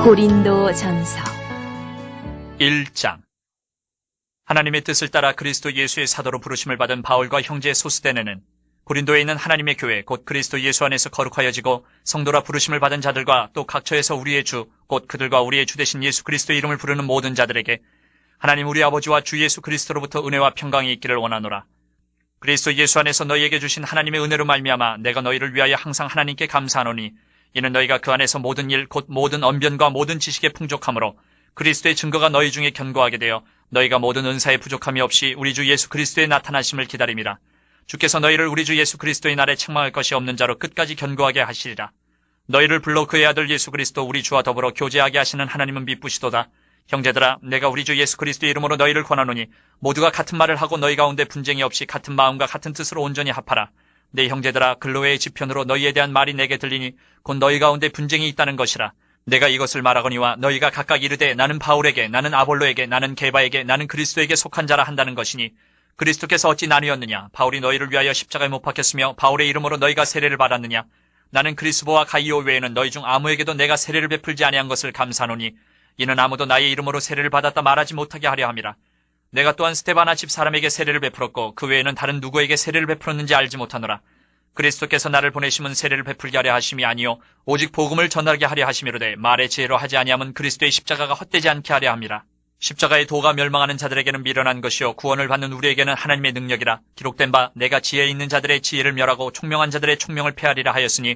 고린도전서 1장. 하나님의 뜻을 따라 그리스도 예수의 사도로 부르심을 받은 바울과 형제 소스데네는 고린도에 있는 하나님의 교회 곧 그리스도 예수 안에서 거룩하여지고 성도라 부르심을 받은 자들과 또 각처에서 우리의 주 곧 그들과 우리의 주 되신 예수 그리스도의 이름을 부르는 모든 자들에게 하나님 우리 아버지와 주 예수 그리스도로부터 은혜와 평강이 있기를 원하노라. 그리스도 예수 안에서 너희에게 주신 하나님의 은혜로 말미암아 내가 너희를 위하여 항상 하나님께 감사하노니 이는 너희가 그 안에서 모든 일 곧 모든 언변과 모든 지식에 풍족함으로 그리스도의 증거가 너희 중에 견고하게 되어 너희가 모든 은사에 부족함이 없이 우리 주 예수 그리스도의 나타나심을 기다림이라. 주께서 너희를 우리 주 예수 그리스도의 날에 책망할 것이 없는 자로 끝까지 견고하게 하시리라. 너희를 불러 그의 아들 예수 그리스도 우리 주와 더불어 교제하게 하시는 하나님은 미쁘시도다. 형제들아, 내가 우리 주 예수 그리스도의 이름으로 너희를 권하노니 모두가 같은 말을 하고 너희 가운데 분쟁이 없이 같은 마음과 같은 뜻으로 온전히 합하라. 내 형제들아, 글로웨의 지편으로 너희에 대한 말이 내게 들리니 곧 너희 가운데 분쟁이 있다는 것이라. 내가 이것을 말하거니와 너희가 각각 이르되 나는 바울에게, 나는 아볼로에게, 나는 게바에게, 나는 그리스도에게 속한 자라 한다는 것이니 그리스도께서 어찌 나뉘었느냐? 바울이 너희를 위하여 십자가에 못 박혔으며 바울의 이름으로 너희가 세례를 받았느냐? 나는 그리스보와 가이오 외에는 너희 중 아무에게도 내가 세례를 베풀지 아니한 것을 감사하노니 이는 아무도 나의 이름으로 세례를 받았다 말하지 못하게 하려 함이라. 내가 또한 스데바나 집 사람에게 세례를 베풀었고 그 외에는 다른 누구에게 세례를 베풀었는지 알지 못하노라. 그리스도께서 나를 보내심은 세례를 베풀게 하려 하심이 아니요 오직 복음을 전하게 하려 하심이로되 말의 지혜로 하지 아니함은 그리스도의 십자가가 헛되지 않게 하려 함이라. 십자가의 도가 멸망하는 자들에게는 미련한 것이요 구원을 받는 우리에게는 하나님의 능력이라. 기록된 바 내가 지혜 있는 자들의 지혜를 멸하고 총명한 자들의 총명을 폐하리라 하였으니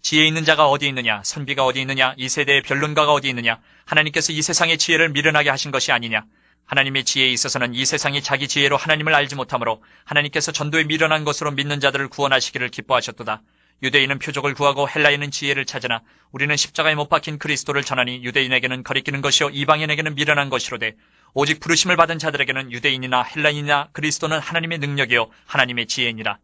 지혜 있는 자가 어디 있느냐? 선비가 어디 있느냐? 이 세대의 변론가가 어디 있느냐? 하나님께서 이 세상의 지혜를 미련하게 하신 것이 아니냐? 하나님의 지혜에 있어서는 이 세상이 자기 지혜로 하나님을 알지 못하므로 하나님께서 전도에 미련한 것으로 믿는 자들을 구원하시기를 기뻐하셨도다. 유대인은 표적을 구하고 헬라인은 지혜를 찾으나 우리는 십자가에 못 박힌 그리스도를 전하니 유대인에게는 거리끼는 것이요 이방인에게는 미련한 것이로되 오직 부르심을 받은 자들에게는 유대인이나 헬라인이나 그리스도는 하나님의 능력이요 하나님의 지혜니라.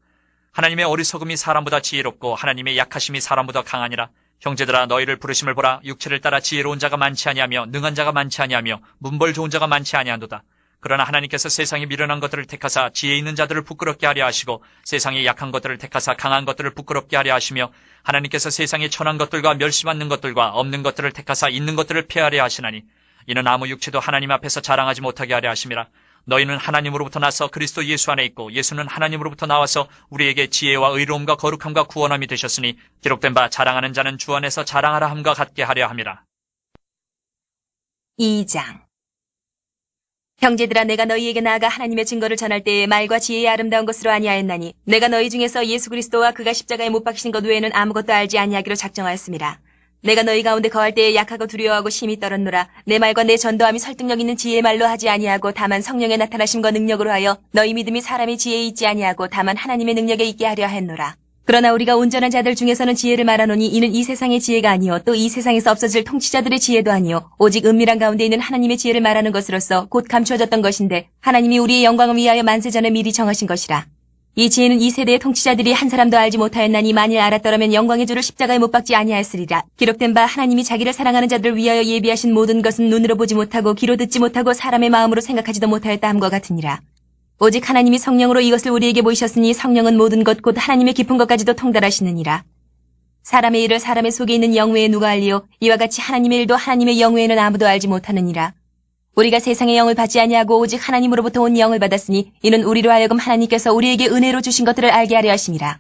하나님의 어리석음이 사람보다 지혜롭고 하나님의 약하심이 사람보다 강하니라. 형제들아, 너희를 부르심을 보라. 육체를 따라 지혜로운 자가 많지 아니하며 능한 자가 많지 아니하며 문벌 좋은 자가 많지 아니하도다. 그러나 하나님께서 세상에 미련한 것들을 택하사 지혜 있는 자들을 부끄럽게 하려 하시고 세상에 약한 것들을 택하사 강한 것들을 부끄럽게 하려 하시며 하나님께서 세상에 천한 것들과 멸시받는 것들과 없는 것들을 택하사 있는 것들을 폐하려 하시나니 이는 아무 육체도 하나님 앞에서 자랑하지 못하게 하려 하심이라. 너희는 하나님으로부터 나서 그리스도 예수 안에 있고 예수는 하나님으로부터 나와서 우리에게 지혜와 의로움과 거룩함과 구원함이 되셨으니 기록된 바 자랑하는 자는 주 안에서 자랑하라 함과 같게 하려 함이라. 2장. 형제들아, 내가 너희에게 나아가 하나님의 증거를 전할 때에 말과 지혜의 아름다운 것으로 아니하였나니 내가 너희 중에서 예수 그리스도와 그가 십자가에 못 박히신 것 외에는 아무것도 알지 아니하기로 작정하였습니다. 내가 너희 가운데 거할 때에 약하고 두려워하고 심히 떨었노라. 내 말과 내 전도함이 설득력 있는 지혜의 말로 하지 아니하고 다만 성령의 나타나심과 능력으로 하여 너희 믿음이 사람의 지혜에 있지 아니하고 다만 하나님의 능력에 있게 하려 했노라. 그러나 우리가 온전한 자들 중에서는 지혜를 말하노니 이는 이 세상의 지혜가 아니요 또 이 세상에서 없어질 통치자들의 지혜도 아니요 오직 은밀한 가운데 있는 하나님의 지혜를 말하는 것으로서 곧 감추어졌던 것인데 하나님이 우리의 영광을 위하여 만세 전에 미리 정하신 것이라. 이 지혜는 이 세대의 통치자들이 한 사람도 알지 못하였나니 만일 알았더라면 영광의 주를 십자가에 못 박지 아니하였으리라. 기록된 바 하나님이 자기를 사랑하는 자들을 위하여 예비하신 모든 것은 눈으로 보지 못하고 귀로 듣지 못하고 사람의 마음으로 생각하지도 못하였다 함과 같으니라. 오직 하나님이 성령으로 이것을 우리에게 보이셨으니 성령은 모든 것 곧 하나님의 깊은 것까지도 통달하시느니라. 사람의 일을 사람의 속에 있는 영외에 누가 알리요? 이와 같이 하나님의 일도 하나님의 영외에는 아무도 알지 못하느니라. 우리가 세상의 영을 받지 아니하고 오직 하나님으로부터 온 영을 받았으니 이는 우리로 하여금 하나님께서 우리에게 은혜로 주신 것들을 알게 하려 하심이라.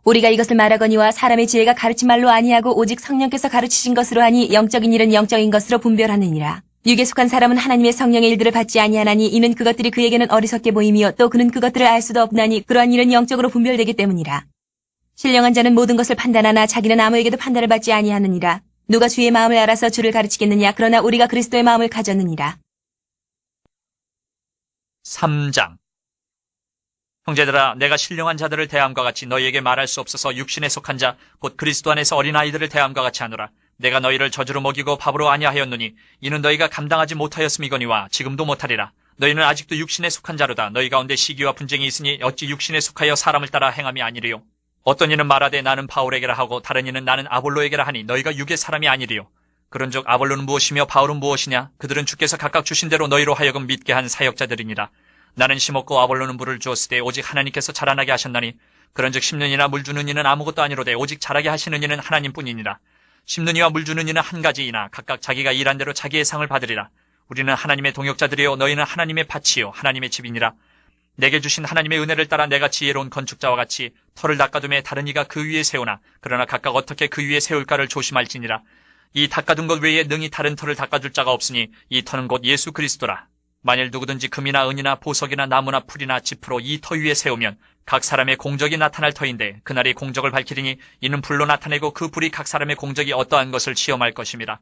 우리가 이것을 말하거니와 사람의 지혜가 가르친 말로 아니하고 오직 성령께서 가르치신 것으로 하니 영적인 일은 영적인 것으로 분별하느니라. 육에 속한 사람은 하나님의 성령의 일들을 받지 아니하나니 이는 그것들이 그에게는 어리석게 보임이요 또 그는 그것들을 알 수도 없나니 그러한 일은 영적으로 분별되기 때문이라. 신령한 자는 모든 것을 판단하나 자기는 아무에게도 판단을 받지 아니하느니라. 누가 주의 마음을 알아서 주를 가르치겠느냐? 그러나 우리가 그리스도의 마음을 가졌느니라. 3장. 형제들아, 내가 신령한 자들을 대함과 같이 너희에게 말할 수 없어서 육신에 속한 자 곧 그리스도 안에서 어린아이들을 대함과 같이 하노라. 내가 너희를 젖으로 먹이고 밥으로 아니하였노니 이는 너희가 감당하지 못하였음이거니와 지금도 못하리라. 너희는 아직도 육신에 속한 자로다. 너희 가운데 시기와 분쟁이 있으니 어찌 육신에 속하여 사람을 따라 행함이 아니리요. 어떤 이는 말하되 나는 바울에게라 하고 다른 이는 나는 아볼로에게라 하니 너희가 육의 사람이 아니리요. 그런즉 아볼로는 무엇이며 바울은 무엇이냐? 그들은 주께서 각각 주신 대로 너희로 하여금 믿게 한 사역자들이니라. 나는 심었고 아볼로는 물을 주었으되 오직 하나님께서 자라나게 하셨나니 그런즉 심는 이나 물 주는 이는 아무것도 아니로되 오직 자라게 하시는 이는 하나님뿐이니라. 심는 이와 물 주는 이는 한 가지이나 각각 자기가 일한 대로 자기의 상을 받으리라. 우리는 하나님의 동역자들이요 너희는 하나님의 밭이요 하나님의 집이니라. 내게 주신 하나님의 은혜를 따라 내가 지혜로운 건축자와 같이 터를 닦아둠에 다른 이가 그 위에 세우나 그러나 각각 어떻게 그 위에 세울까를 조심할지니라. 이 닦아둔 것 외에 능히 다른 터를 닦아줄 자가 없으니 이 터는 곧 예수 그리스도라. 만일 누구든지 금이나 은이나 보석이나 나무나 풀이나 짚으로 이 터 위에 세우면 각 사람의 공적이 나타날 터인데 그날이 공적을 밝히리니 이는 불로 나타내고 그 불이 각 사람의 공적이 어떠한 것을 시험할 것입니다.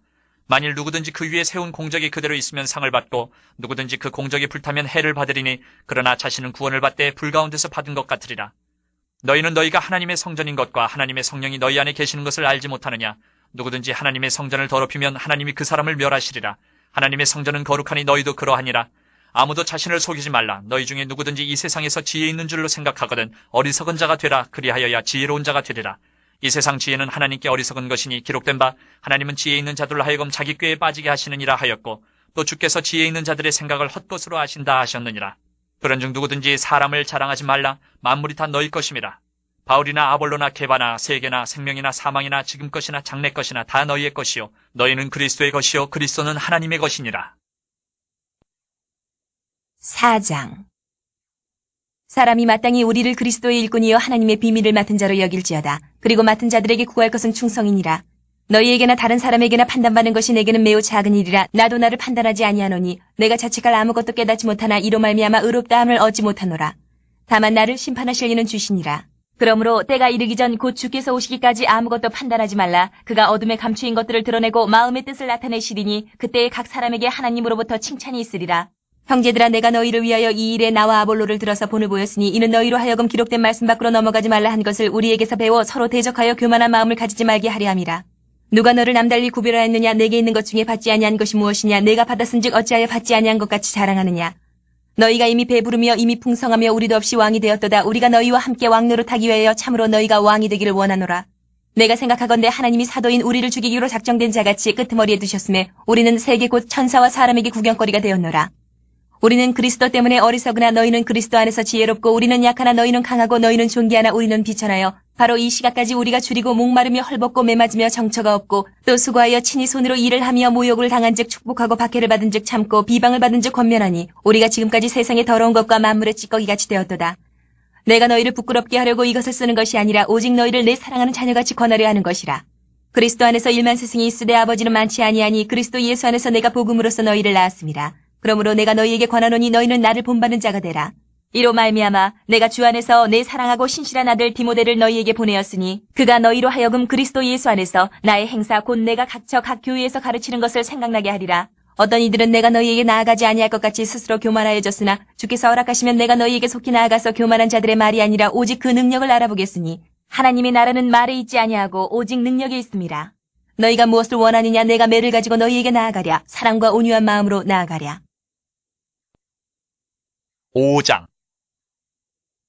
만일 누구든지 그 위에 세운 공적이 그대로 있으면 상을 받고 누구든지 그 공적이 불타면 해를 받으리니 그러나 자신은 구원을 받되 불 가운데서 받은 것 같으리라. 너희는 너희가 하나님의 성전인 것과 하나님의 성령이 너희 안에 계시는 것을 알지 못하느냐. 누구든지 하나님의 성전을 더럽히면 하나님이 그 사람을 멸하시리라. 하나님의 성전은 거룩하니 너희도 그러하니라. 아무도 자신을 속이지 말라. 너희 중에 누구든지 이 세상에서 지혜 있는 줄로 생각하거든 어리석은 자가 되라. 그리하여야 지혜로운 자가 되리라. 이 세상 지혜는 하나님께 어리석은 것이니 기록된 바 하나님은 지혜 있는 자들로 하여금 자기 꾀에 빠지게 하시느니라 하였고 또 주께서 지혜 있는 자들의 생각을 헛것으로 하신다 하셨느니라. 그런즉 누구든지 사람을 자랑하지 말라. 만물이 다 너희 것임이라. 바울이나 아볼로나 게바나 세계나 생명이나 사망이나 지금 것이나 장래 것이나 다 너희의 것이요 너희는 그리스도의 것이요 그리스도는 하나님의 것이니라. 4장. 사람이 마땅히 우리를 그리스도의 일꾼이여 하나님의 비밀을 맡은 자로 여길지어다. 그리고 맡은 자들에게 구할 것은 충성이니라. 너희에게나 다른 사람에게나 판단받는 것이 내게는 매우 작은 일이라. 나도 나를 판단하지 아니하노니 내가 자책할 아무것도 깨닫지 못하나 이로 말미암아 의롭다함을 얻지 못하노라. 다만 나를 심판하실 이는 주시니라. 그러므로 때가 이르기 전 곧 주께서 오시기까지 아무것도 판단하지 말라. 그가 어둠에 감추인 것들을 드러내고 마음의 뜻을 나타내시리니 그때에 각 사람에게 하나님으로부터 칭찬이 있으리라. 형제들아, 내가 너희를 위하여 이 일에 나와 아볼로를 들어서 본을 보였으니 이는 너희로 하여금 기록된 말씀 밖으로 넘어가지 말라 한 것을 우리에게서 배워 서로 대적하여 교만한 마음을 가지지 말게 하려 함이라. 누가 너를 남달리 구별하였느냐? 내게 있는 것 중에 받지 아니한 것이 무엇이냐? 내가 받았은즉 어찌하여 받지 아니한 것 같이 자랑하느냐? 너희가 이미 배부르며 이미 풍성하며 우리도 없이 왕이 되었도다. 우리가 너희와 함께 왕노릇하기 위하여 참으로 너희가 왕이 되기를 원하노라. 내가 생각하건대 하나님이 사도인 우리를 죽이기로 작정된 자같이 끄트머리에 두셨음에 우리는 세계 곧 천사와 사람에게 구경거리가 되었노라. 우리는 그리스도 때문에 어리석으나 너희는 그리스도 안에서 지혜롭고 우리는 약하나 너희는 강하고 너희는 존귀하나 우리는 비천하여 바로 이 시각까지 우리가 줄이고 목마르며 헐벗고 매맞으며 정처가 없고 또 수고하여 친히 손으로 일을 하며 모욕을 당한즉 축복하고 박해를 받은즉 참고 비방을 받은즉 권면하니 우리가 지금까지 세상의 더러운 것과 만물의 찌꺼기같이 되었도다. 내가 너희를 부끄럽게 하려고 이것을 쓰는 것이 아니라 오직 너희를 내 사랑하는 자녀같이 권하려 하는 것이라. 그리스도 안에서 일만 스승이 있으되 아버지는 많지 아니하니 그리스도 예수 안에서 내가 복음으로써 너희를 낳았습니다. 그러므로 내가 너희에게 권하노니 너희는 나를 본받는 자가 되라. 이로 말미암아 내가 주 안에서 내 사랑하고 신실한 아들 디모데를 너희에게 보내었으니 그가 너희로 하여금 그리스도 예수 안에서 나의 행사 곧 내가 각처 각 교회에서 가르치는 것을 생각나게 하리라. 어떤 이들은 내가 너희에게 나아가지 아니할 것 같이 스스로 교만하여졌으나 주께서 허락하시면 내가 너희에게 속히 나아가서 교만한 자들의 말이 아니라 오직 그 능력을 알아보겠으니 하나님의 나라는 말에 있지 아니하고 오직 능력에 있습니다. 너희가 무엇을 원하느냐? 내가 매를 가지고 너희에게 나아가랴. 사랑과 온유한 마음으로 나아가랴. 5장.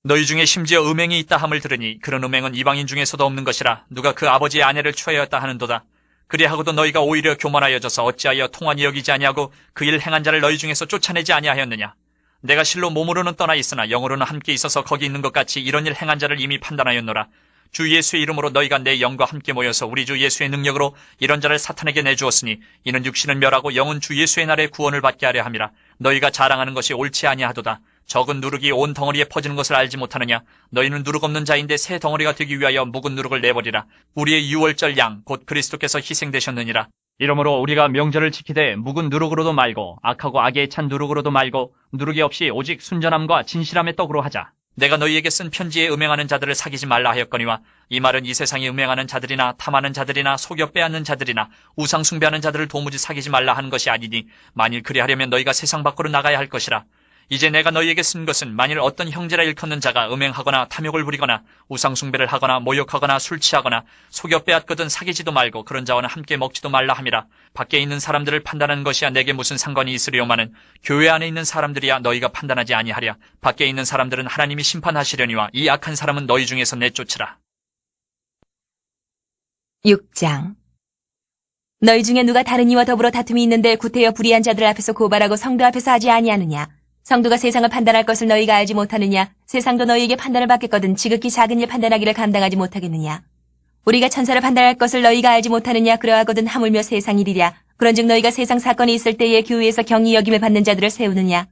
너희 중에 심지어 음행이 있다 함을 들으니 그런 음행은 이방인 중에서도 없는 것이라. 누가 그 아버지의 아내를 취하였다 하는도다. 그리하고도 너희가 오히려 교만하여져서 어찌하여 통한이 여기지 아니하고 그 일 행한 자를 너희 중에서 쫓아내지 아니하였느냐. 내가 실로 몸으로는 떠나 있으나 영으로는 함께 있어서 거기 있는 것 같이 이런 일 행한 자를 이미 판단하였노라. 주 예수의 이름으로 너희가 내 영과 함께 모여서 우리 주 예수의 능력으로 이런 자를 사탄에게 내주었으니 이는 육신은 멸하고 영은 주 예수의 날에 구원을 받게 하려 함이라. 너희가 자랑하는 것이 옳지 아니하도다. 적은 누룩이 온 덩어리에 퍼지는 것을 알지 못하느냐? 너희는 누룩 없는 자인데 새 덩어리가 되기 위하여 묵은 누룩을 내버리라. 우리의 유월절 양 곧 그리스도께서 희생되셨느니라. 이러므로 우리가 명절을 지키되 묵은 누룩으로도 말고 악하고 악에 찬 누룩으로도 말고 누룩이 없이 오직 순전함과 진실함의 떡으로 하자. 내가 너희에게 쓴 편지에 음행하는 자들을 사귀지 말라 하였거니와 이 말은 이 세상에 음행하는 자들이나 탐하는 자들이나 속여 빼앗는 자들이나 우상 숭배하는 자들을 도무지 사귀지 말라 하는 것이 아니니 만일 그리하려면 너희가 세상 밖으로 나가야 할 것이라. 이제 내가 너희에게 쓴 것은 만일 어떤 형제라 일컫는 자가 음행하거나 탐욕을 부리거나 우상숭배를 하거나 모욕하거나 술 취하거나 속여 빼앗거든 사귀지도 말고 그런 자와는 함께 먹지도 말라 함이라. 밖에 있는 사람들을 판단하는 것이야 내게 무슨 상관이 있으리요마는 교회 안에 있는 사람들이야 너희가 판단하지 아니하랴. 밖에 있는 사람들은 하나님이 심판하시려니와 이 악한 사람은 너희 중에서 내쫓으라. 6장. 너희 중에 누가 다른 이와 더불어 다툼이 있는데 구태여 불의한 자들 앞에서 고발하고 성도 앞에서 하지 아니하느냐. 성도가 세상을 판단할 것을 너희가 알지 못하느냐? 세상도 너희에게 판단을 받겠거든 지극히 작은 일 판단하기를 감당하지 못하겠느냐? 우리가 천사를 판단할 것을 너희가 알지 못하느냐? 그러하거든 하물며 세상 일이랴. 그런즉 너희가 세상 사건이 있을 때에 교회에서 경히 여김을 받는 자들을 세우느냐?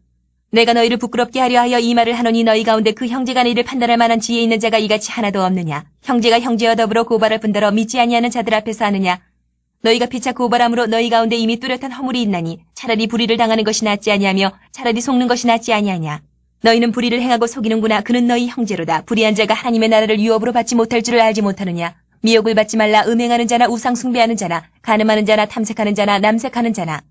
내가 너희를 부끄럽게 하려 하여 이 말을 하노니 너희 가운데 그 형제간의 일을 판단할 만한 지혜 있는 자가 이같이 하나도 없느냐? 형제가 형제와 더불어 고발할 뿐더러 믿지 아니하는 자들 앞에서 하느냐? 너희가 피차 고발함으로 너희 가운데 이미 뚜렷한 허물이 있나니 차라리 불의를 당하는 것이 낫지 아니하며 차라리 속는 것이 낫지 아니하냐? 너희는 불의를 행하고 속이는구나. 그는 너희 형제로다. 불의한 자가 하나님의 나라를 유업으로 받지 못할 줄을 알지 못하느냐? 미혹을 받지 말라. 음행하는 자나 우상 숭배하는 자나 간음하는 자나 탐색하는 자나 남색하는 자나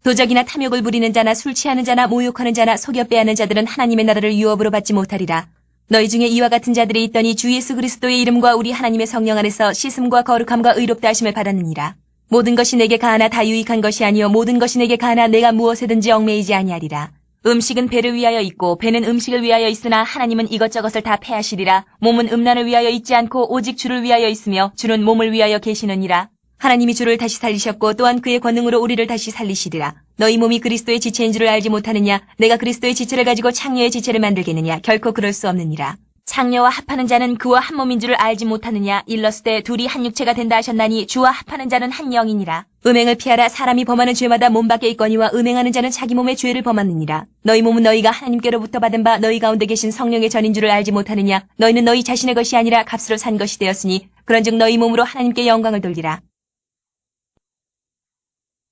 도적이나 탐욕을 부리는 자나 술 취하는 자나 모욕하는 자나 속여 빼앗는 자들은 하나님의 나라를 유업으로 받지 못하리라. 너희 중에 이와 같은 자들이 있더니 주 예수 그리스도의 이름과 우리 하나님의 성령 안에서 씻음과 거룩함과 의롭다 하심을 받았느니라. 모든 것이 내게 가하나 다 유익한 것이 아니요 모든 것이 내게 가하나 내가 무엇에든지 얽매이지 아니하리라. 음식은 배를 위하여 있고 배는 음식을 위하여 있으나 하나님은 이것저것을 다 패하시리라. 몸은 음란을 위하여 있지 않고 오직 주를 위하여 있으며 주는 몸을 위하여 계시느니라. 하나님이 주를 다시 살리셨고 또한 그의 권능으로 우리를 다시 살리시리라. 너희 몸이 그리스도의 지체인 줄을 알지 못하느냐? 내가 그리스도의 지체를 가지고 창녀의 지체를 만들겠느냐? 결코 그럴 수 없느니라. 창녀와 합하는 자는 그와 한 몸인 줄을 알지 못하느냐? 일렀으되 둘이 한 육체가 된다 하셨나니 주와 합하는 자는 한 영이니라. 음행을 피하라. 사람이 범하는 죄마다 몸 밖에 있거니와 음행하는 자는 자기 몸의 죄를 범하느니라. 너희 몸은 너희가 하나님께로부터 받은 바 너희 가운데 계신 성령의 전인 줄을 알지 못하느냐? 너희는 너희 자신의 것이 아니라 값으로 산 것이 되었으니 그런즉 너희 몸으로 하나님께 영광을 돌리라.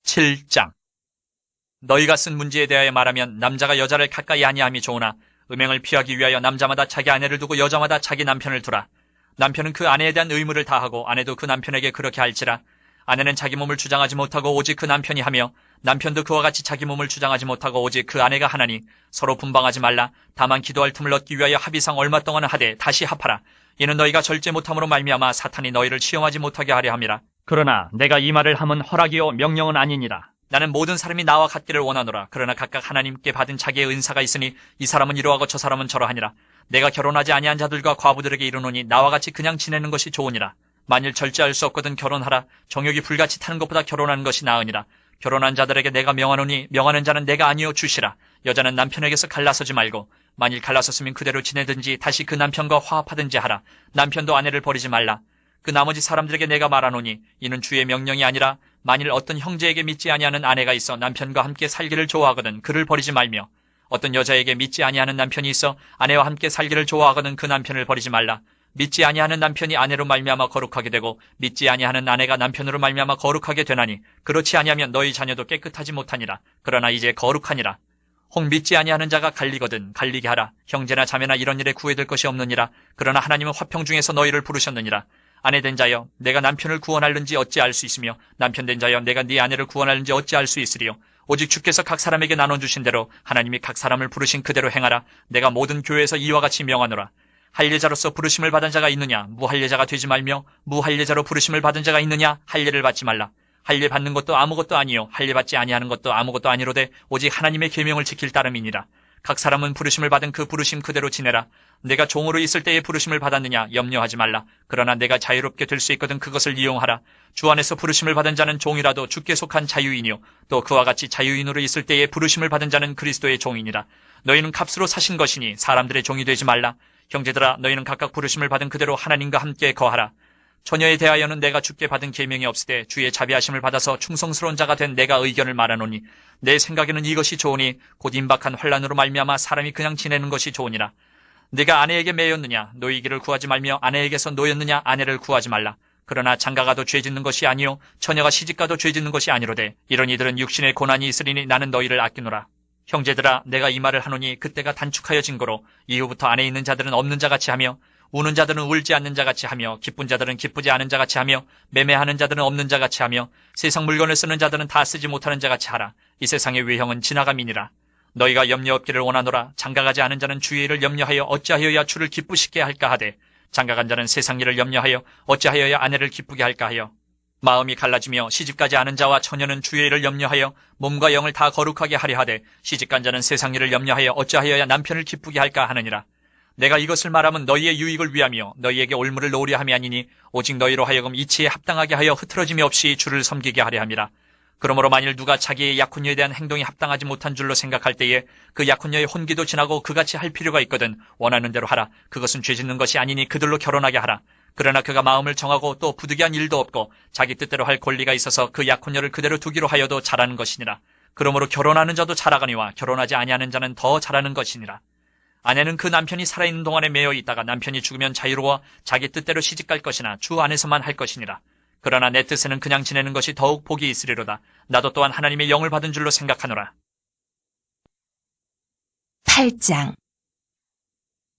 7장. 너희가 쓴 문제에 대하여 말하면 남자가 여자를 가까이 아니함이 좋으나 음행을 피하기 위하여 남자마다 자기 아내를 두고 여자마다 자기 남편을 두라. 남편은 그 아내에 대한 의무를 다하고 아내도 그 남편에게 그렇게 할지라. 아내는 자기 몸을 주장하지 못하고 오직 그 남편이 하며 남편도 그와 같이 자기 몸을 주장하지 못하고 오직 그 아내가 하나니 서로 분방하지 말라. 다만 기도할 틈을 얻기 위하여 합의상 얼마 동안은 하되 다시 합하라. 이는 너희가 절제 못함으로 말미암아 사탄이 너희를 시험하지 못하게 하려 함이라. 그러나 내가 이 말을 함은 허락이요 명령은 아니니라. 나는 모든 사람이 나와 같기를 원하노라. 그러나 각각 하나님께 받은 자기의 은사가 있으니 이 사람은 이러하고 저 사람은 저러하니라. 내가 결혼하지 아니한 자들과 과부들에게 이르노니 나와 같이 그냥 지내는 것이 좋으니라. 만일 절제할 수 없거든 결혼하라. 정욕이 불같이 타는 것보다 결혼하는 것이 나으니라. 결혼한 자들에게 내가 명하노니 명하는 자는 내가 아니요 주시라. 여자는 남편에게서 갈라서지 말고 만일 갈라섰으면 그대로 지내든지 다시 그 남편과 화합하든지 하라. 남편도 아내를 버리지 말라. 그 나머지 사람들에게 내가 말하노니 이는 주의 명령이 아니라 만일 어떤 형제에게 믿지 아니하는 아내가 있어 남편과 함께 살기를 좋아하거든 그를 버리지 말며 어떤 여자에게 믿지 아니하는 남편이 있어 아내와 함께 살기를 좋아하거든 그 남편을 버리지 말라. 믿지 아니하는 남편이 아내로 말미암아 거룩하게 되고 믿지 아니하는 아내가 남편으로 말미암아 거룩하게 되나니 그렇지 아니하면 너희 자녀도 깨끗하지 못하니라. 그러나 이제 거룩하니라. 혹 믿지 아니하는 자가 갈리거든 갈리게 하라. 형제나 자매나 이런 일에 구애될 것이 없느니라. 그러나 하나님은 화평 중에서 너희를 부르셨느니라. 아내 된 자여 내가 남편을 구원하는지 어찌 알 수 있으며 남편 된 자여 내가 네 아내를 구원하는지 어찌 알 수 있으리요. 오직 주께서 각 사람에게 나눠주신 대로 하나님이 각 사람을 부르신 그대로 행하라. 내가 모든 교회에서 이와 같이 명하노라. 할례자로서 부르심을 받은 자가 있느냐? 무할례자가 되지 말며 무할례자로 부르심을 받은 자가 있느냐? 할례를 받지 말라. 할례 받는 것도 아무것도 아니요 할례 받지 아니하는 것도 아무것도 아니로되 오직 하나님의 계명을 지킬 따름이니라. 각 사람은 부르심을 받은 그 부르심 그대로 지내라. 내가 종으로 있을 때에 부르심을 받았느냐 염려하지 말라. 그러나 내가 자유롭게 될 수 있거든 그것을 이용하라. 주 안에서 부르심을 받은 자는 종이라도 주께 속한 자유인이요 또 그와 같이 자유인으로 있을 때에 부르심을 받은 자는 그리스도의 종이니라. 너희는 값으로 사신 것이니 사람들의 종이 되지 말라. 형제들아 너희는 각각 부르심을 받은 그대로 하나님과 함께 거하라. 처녀에 대하여는 내가 주께 받은 계명이 없으되 주의 자비하심을 받아서 충성스러운 자가 된 내가 의견을 말하노니 내 생각에는 이것이 좋으니 곧 임박한 환난으로 말미암아 사람이 그냥 지내는 것이 좋으니라. 네가 아내에게 매였느냐 노이기를 구하지 말며 아내에게서 노였느냐 아내를 구하지 말라. 그러나 장가가도 죄짓는 것이 아니요 처녀가 시집가도 죄짓는 것이 아니로되 이런 이들은 육신의 고난이 있으리니 나는 너희를 아끼노라. 형제들아 내가 이 말을 하노니 그때가 단축하여 진거로 이후부터 안에 있는 자들은 없는 자같이 하며 우는 자들은 울지 않는 자같이 하며 기쁜 자들은 기쁘지 않은 자같이 하며 매매하는 자들은 없는 자같이 하며 세상 물건을 쓰는 자들은 다 쓰지 못하는 자같이 하라. 이 세상의 외형은 지나감이니라. 너희가 염려 없기를 원하노라. 장가가지 않은 자는 주의 일을 염려하여 어찌하여야 주를 기쁘시게 할까 하되 장가간 자는 세상 일을 염려하여 어찌하여야 아내를 기쁘게 할까 하여 마음이 갈라지며 시집가지 않은 자와 처녀는 주의 일을 염려하여 몸과 영을 다 거룩하게 하려 하되 시집간 자는 세상 일을 염려하여 어찌하여야 남편을 기쁘게 할까 하느니라. 내가 이것을 말하면 너희의 유익을 위하며 너희에게 올무를 놓으려 함이 아니니 오직 너희로 하여금 이치에 합당하게 하여 흐트러짐이 없이 주를 섬기게 하려 함이라. 그러므로 만일 누가 자기의 약혼녀에 대한 행동이 합당하지 못한 줄로 생각할 때에 그 약혼녀의 혼기도 지나고 그같이 할 필요가 있거든 원하는 대로 하라. 그것은 죄짓는 것이 아니니 그들로 결혼하게 하라. 그러나 그가 마음을 정하고 또 부득이한 일도 없고 자기 뜻대로 할 권리가 있어서 그 약혼녀를 그대로 두기로 하여도 잘하는 것이니라. 그러므로 결혼하는 자도 잘하거니와 결혼하지 아니하는 자는 더 잘하는 것이니라. 아내는 그 남편이 살아있는 동안에 매여 있다가 남편이 죽으면 자유로워 자기 뜻대로 시집갈 것이나 주 안에서만 할 것이니라. 그러나 내 뜻에는 그냥 지내는 것이 더욱 복이 있으리로다. 나도 또한 하나님의 영을 받은 줄로 생각하노라. 8장.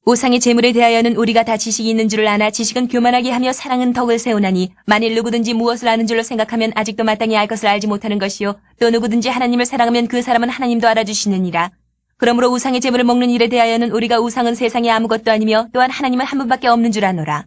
우상의 재물에 대하여는 우리가 다 지식이 있는 줄을 아나 지식은 교만하게 하며 사랑은 덕을 세우나니 만일 누구든지 무엇을 아는 줄로 생각하면 아직도 마땅히 알 것을 알지 못하는 것이요 또 누구든지 하나님을 사랑하면 그 사람은 하나님도 알아주시느니라. 그러므로 우상의 재물을 먹는 일에 대하여는 우리가 우상은 세상에 아무것도 아니며 또한 하나님은 한 분밖에 없는 줄 아노라.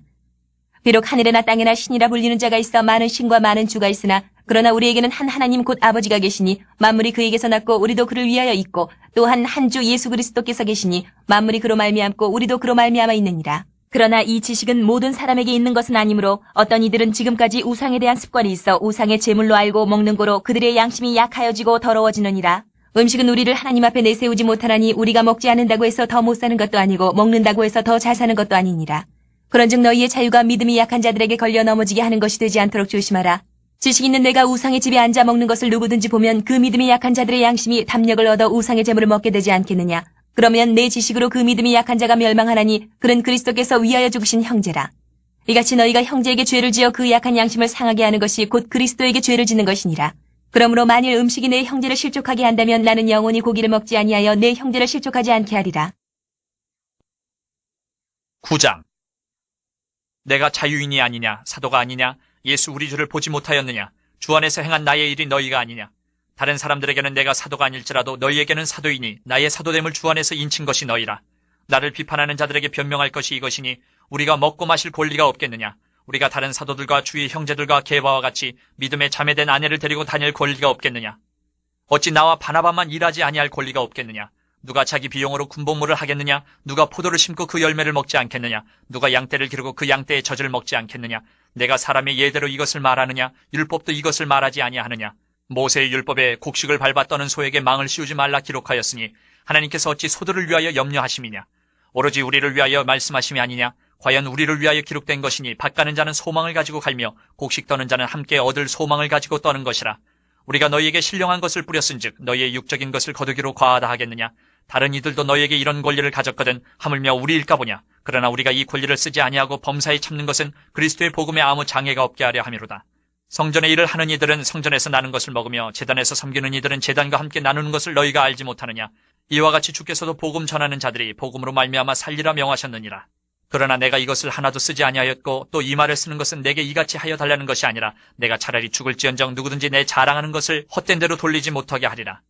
비록 하늘에나 땅에나 신이라 불리는 자가 있어 많은 신과 많은 주가 있으나 그러나 우리에게는 한 하나님 곧 아버지가 계시니 만물이 그에게서 났고 우리도 그를 위하여 있고 또한 한 주 예수 그리스도께서 계시니 만물이 그로 말미암고 우리도 그로 말미암아 있느니라. 그러나 이 지식은 모든 사람에게 있는 것은 아니므로 어떤 이들은 지금까지 우상에 대한 습관이 있어 우상의 제물로 알고 먹는 고로 그들의 양심이 약하여지고 더러워지느니라. 음식은 우리를 하나님 앞에 내세우지 못하나니 우리가 먹지 않는다고 해서 더 못 사는 것도 아니고 먹는다고 해서 더 잘 사는 것도 아니니라. 그런즉 너희의 자유가 믿음이 약한 자들에게 걸려 넘어지게 하는 것이 되지 않도록 조심하라. 지식 있는 내가 우상의 집에 앉아 먹는 것을 누구든지 보면 그 믿음이 약한 자들의 양심이 담력을 얻어 우상의 재물을 먹게 되지 않겠느냐. 그러면 내 지식으로 그 믿음이 약한 자가 멸망하나니 그는 그리스도께서 위하여 죽으신 형제라. 이같이 너희가 형제에게 죄를 지어 그 약한 양심을 상하게 하는 것이 곧 그리스도에게 죄를 짓는 것이니라. 그러므로 만일 음식이 내 형제를 실족하게 한다면 나는 영원히 고기를 먹지 아니하여 내 형제를 실족하지 않게 하리라. 9장. 내가 자유인이 아니냐, 사도가 아니냐, 예수 우리 주를 보지 못하였느냐, 주 안에서 행한 나의 일이 너희가 아니냐. 다른 사람들에게는 내가 사도가 아닐지라도 너희에게는 사도이니 나의 사도됨을 주 안에서 인친 것이 너희라. 나를 비판하는 자들에게 변명할 것이 이것이니 우리가 먹고 마실 권리가 없겠느냐. 우리가 다른 사도들과 주의 형제들과 게바와 같이 믿음에 자매된 아내를 데리고 다닐 권리가 없겠느냐. 어찌 나와 바나바만 일하지 아니할 권리가 없겠느냐. 누가 자기 비용으로 군복무를 하겠느냐. 누가 포도를 심고 그 열매를 먹지 않겠느냐. 누가 양떼를 기르고 그 양떼의 젖을 먹지 않겠느냐. 내가 사람의 예대로 이것을 말하느냐. 율법도 이것을 말하지 아니하느냐. 모세의 율법에 곡식을 밟아 떠는 소에게 망을 씌우지 말라 기록하였으니 하나님께서 어찌 소들을 위하여 염려하심이냐. 오로지 우리를 위하여 말씀하심이 아니냐. 과연 우리를 위하여 기록된 것이니 밭 가는 자는 소망을 가지고 갈며 곡식 떠는 자는 함께 얻을 소망을 가지고 떠는 것이라. 우리가 너희에게 신령한 것을 뿌렸은즉 너희의 육적인 것을 거두기로 과하다 하겠느냐. 다른 이들도 너희에게 이런 권리를 가졌거든 하물며 우리일까 보냐. 그러나 우리가 이 권리를 쓰지 아니하고 범사에 참는 것은 그리스도의 복음에 아무 장애가 없게 하려 함이로다. 성전의 일을 하는 이들은 성전에서 나는 것을 먹으며 제단에서 섬기는 이들은 제단과 함께 나누는 것을 너희가 알지 못하느냐. 이와 같이 주께서도 복음 전하는 자들이 복음으로 말미암아 살리라 명하셨느니라. 그러나 내가 이것을 하나도 쓰지 아니하였고 또 이 말을 쓰는 것은 내게 이같이 하여 달라는 것이 아니라 내가 차라리 죽을지언정 누구든지 내 자랑하는 것을 헛된 대로 돌리지 못하게 하리라.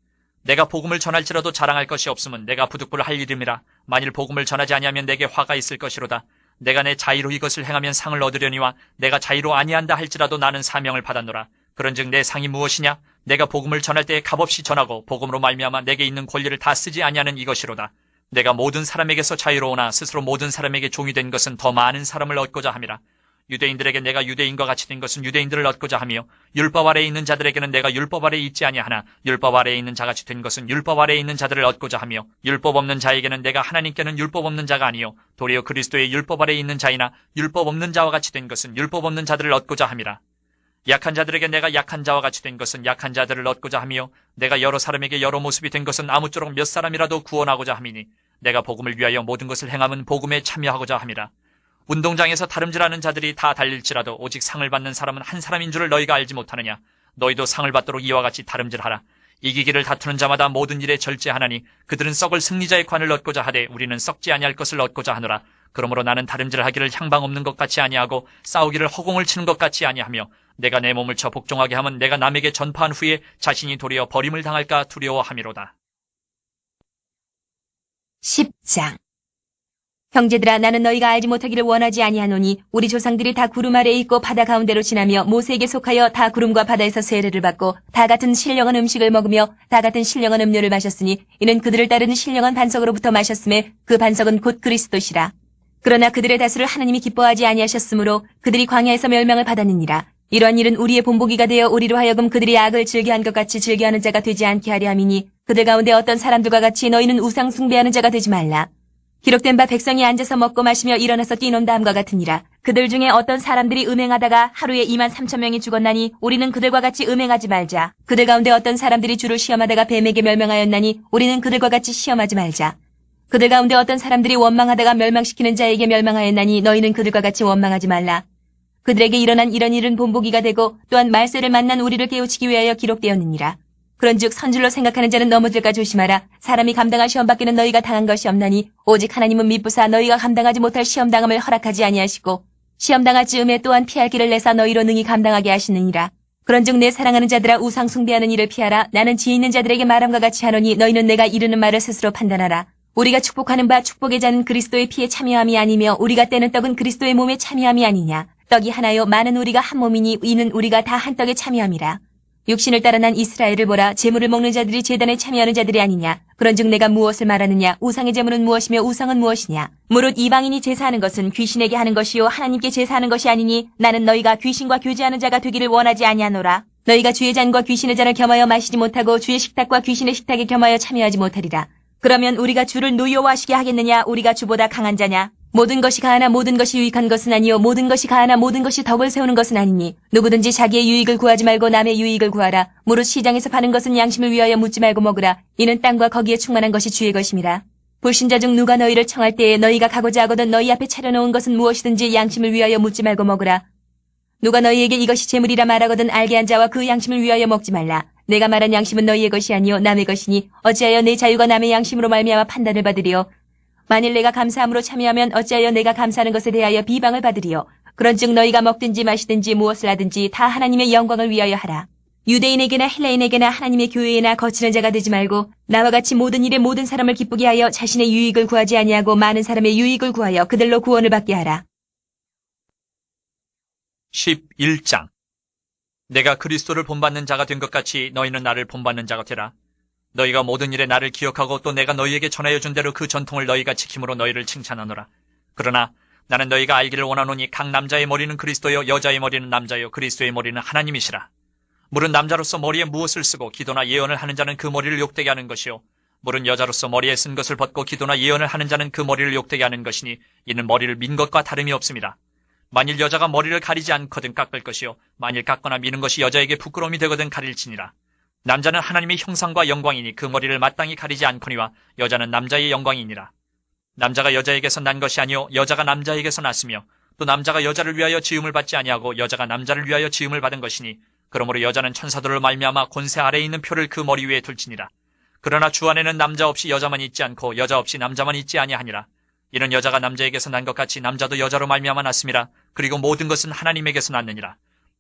내가 복음을 전할지라도 자랑할 것이 없으면 내가 부득불 할 일임이라. 만일 복음을 전하지 아니하면 내게 화가 있을 것이로다. 내가 내 자의로 이것을 행하면 상을 얻으려니와 내가 자의로 아니한다 할지라도 나는 사명을 받았노라. 그런즉 내 상이 무엇이냐? 내가 복음을 전할 때에 값없이 전하고 복음으로 말미암아 내게 있는 권리를 다 쓰지 아니하는 이것이로다. 내가 모든 사람에게서 자유로우나 스스로 모든 사람에게 종이 된 것은 더 많은 사람을 얻고자 함이라. 유대인들에게 내가 유대인과 같이 된 것은 유대인들을 얻고자 하며 율법 아래에 있는 자들에게는 내가 율법 아래에 있지 아니하나 율법 아래에 있는 자같이 된 것은 율법 아래에 있는 자들을 얻고자 하며 율법 없는 자에게는 내가 하나님께는 율법 없는 자가 아니요 도리어 그리스도의 율법 아래에 있는 자이나 율법 없는 자와 같이 된 것은 율법 없는 자들을 얻고자 함이라. 약한 자들에게 내가 약한 자와 같이 된 것은 약한 자들을 얻고자 하며 내가 여러 사람에게 여러 모습이 된 것은 아무쪼록 몇 사람이라도 구원하고자 함이니 내가 복음을 위하여 모든 것을 행함은 복음에 참여하고자 함이라. 운동장에서 다름질하는 자들이 다 달릴지라도 오직 상을 받는 사람은 한 사람인 줄을 너희가 알지 못하느냐. 너희도 상을 받도록 이와 같이 다름질하라. 이기기를 다투는 자마다 모든 일에 절제하나니 그들은 썩을 승리자의 관을 얻고자 하되 우리는 썩지 아니할 것을 얻고자 하노라. 그러므로 나는 다름질하기를 향방 없는 것 같이 아니하고 싸우기를 허공을 치는 것 같이 아니하며 내가 내 몸을 쳐 복종하게 하면 내가 남에게 전파한 후에 자신이 도리어 버림을 당할까 두려워함이로다. 10장. 형제들아 나는 너희가 알지 못하기를 원하지 아니하노니 우리 조상들이 다 구름 아래에 있고 바다 가운데로 지나며 모세에게 속하여 다 구름과 바다에서 세례를 받고 다 같은 신령한 음식을 먹으며 다 같은 신령한 음료를 마셨으니 이는 그들을 따르는 신령한 반석으로부터 마셨음에 그 반석은 곧 그리스도시라. 그러나 그들의 다수를 하나님이 기뻐하지 아니하셨으므로 그들이 광야에서 멸망을 받았느니라. 이러한 일은 우리의 본보기가 되어 우리로 하여금 그들이 악을 즐겨한 것 같이 즐겨하는 자가 되지 않게 하려 함이니 그들 가운데 어떤 사람들과 같이 너희는 우상 숭배하는 자가 되지 말라. 기록된 바 백성이 앉아서 먹고 마시며 일어나서 뛰논 다음과 같으니라. 그들 중에 어떤 사람들이 음행하다가 하루에 2만 3천 명이 죽었나니 우리는 그들과 같이 음행하지 말자. 그들 가운데 어떤 사람들이 주를 시험하다가 뱀에게 멸망하였나니 우리는 그들과 같이 시험하지 말자. 그들 가운데 어떤 사람들이 원망하다가 멸망시키는 자에게 멸망하였나니 너희는 그들과 같이 원망하지 말라. 그들에게 일어난 이런 일은 본보기가 되고 또한 말세를 만난 우리를 깨우치기 위하여 기록되었느니라. 그런즉 선줄로 생각하는 자는 넘어질까 조심하라. 사람이 감당할 시험 밖에는 너희가 당한 것이 없나니 오직 하나님은 미쁘사 너희가 감당하지 못할 시험당함을 허락하지 아니하시고 시험당할 즈음에 또한 피할 길을 내사 너희로 능히 감당하게 하시느니라. 그런즉 내 사랑하는 자들아 우상 숭배하는 일을 피하라. 나는 지혜 있는 자들에게 말함과 같이 하노니 너희는 내가 이르는 말을 스스로 판단하라. 우리가 축복하는 바 축복의 잔은 그리스도의 피에 참여함이 아니며 우리가 떼는 떡은 그리스도의 몸에 참여함이 아니냐. 떡이 하나요 많은 우리가 한 몸이니 이는 우리가 다 한 떡에 참여함이라. 육신을 따라 난 이스라엘을 보라. 제물을 먹는 자들이 제단에 참여하는 자들이 아니냐. 그런즉 내가 무엇을 말하느냐. 우상의 제물은 무엇이며 우상은 무엇이냐. 무릇 이방인이 제사하는 것은 귀신에게 하는 것이요 하나님께 제사하는 것이 아니니 나는 너희가 귀신과 교제하는 자가 되기를 원하지 아니하노라. 너희가 주의 잔과 귀신의 잔을 겸하여 마시지 못하고 주의 식탁과 귀신의 식탁에 겸하여 참여하지 못하리라. 그러면 우리가 주를 노여워하시게 하겠느냐. 우리가 주보다 강한 자냐. 모든 것이 가하나 모든 것이 유익한 것은 아니요 모든 것이 가하나 모든 것이 덕을 세우는 것은 아니니 누구든지 자기의 유익을 구하지 말고 남의 유익을 구하라. 무릇 시장에서 파는 것은 양심을 위하여 묻지 말고 먹으라. 이는 땅과 거기에 충만한 것이 주의 것임이라. 불신자 중 누가 너희를 청할 때에 너희가 가고자 하거든 너희 앞에 차려놓은 것은 무엇이든지 양심을 위하여 묻지 말고 먹으라. 누가 너희에게 이것이 재물이라 말하거든 알게 한 자와 그 양심을 위하여 먹지 말라. 내가 말한 양심은 너희의 것이 아니요 남의 것이니 어찌하여 내 자유가 남의 양심으로 말미암아 판단을 받으리요. 만일 내가 감사함으로 참여하면 어찌하여 내가 감사하는 것에 대하여 비방을 받으리요. 그런즉 너희가 먹든지 마시든지 무엇을 하든지 다 하나님의 영광을 위하여 하라. 유대인에게나 헬라인에게나 하나님의 교회에나 거치는 자가 되지 말고 나와 같이 모든 일에 모든 사람을 기쁘게 하여 자신의 유익을 구하지 아니하고 많은 사람의 유익을 구하여 그들로 구원을 받게 하라. 11장. 내가 그리스도를 본받는 자가 된 것 같이 너희는 나를 본받는 자가 되라. 너희가 모든 일에 나를 기억하고 또 내가 너희에게 전하여 준 대로 그 전통을 너희가 지킴으로 너희를 칭찬하노라. 그러나 나는 너희가 알기를 원하노니 각 남자의 머리는 그리스도요 여자의 머리는 남자요 그리스도의 머리는 하나님이시라. 물은 남자로서 머리에 무엇을 쓰고 기도나 예언을 하는 자는 그 머리를 욕되게 하는 것이요 물은 여자로서 머리에 쓴 것을 벗고 기도나 예언을 하는 자는 그 머리를 욕되게 하는 것이니 이는 머리를 민 것과 다름이 없습니다. 만일 여자가 머리를 가리지 않거든 깎을 것이요 만일 깎거나 미는 것이 여자에게 부끄러움이 되거든 가릴지니라. 남자는 하나님의 형상과 영광이니 그 머리를 마땅히 가리지 않거니와 여자는 남자의 영광이니라. 남자가 여자에게서 난 것이 아니요 여자가 남자에게서 났으며 또 남자가 여자를 위하여 지음을 받지 아니하고 여자가 남자를 위하여 지음을 받은 것이니 그러므로 여자는 천사들로 말미암아 권세 아래에 있는 표를 그 머리 위에 둘지니라. 그러나 주 안에는 남자 없이 여자만 있지 않고 여자 없이 남자만 있지 아니하니라. 이는 여자가 남자에게서 난 것 같이 남자도 여자로 말미암아 났음이라. 그리고 모든 것은 하나님에게서 났느니라.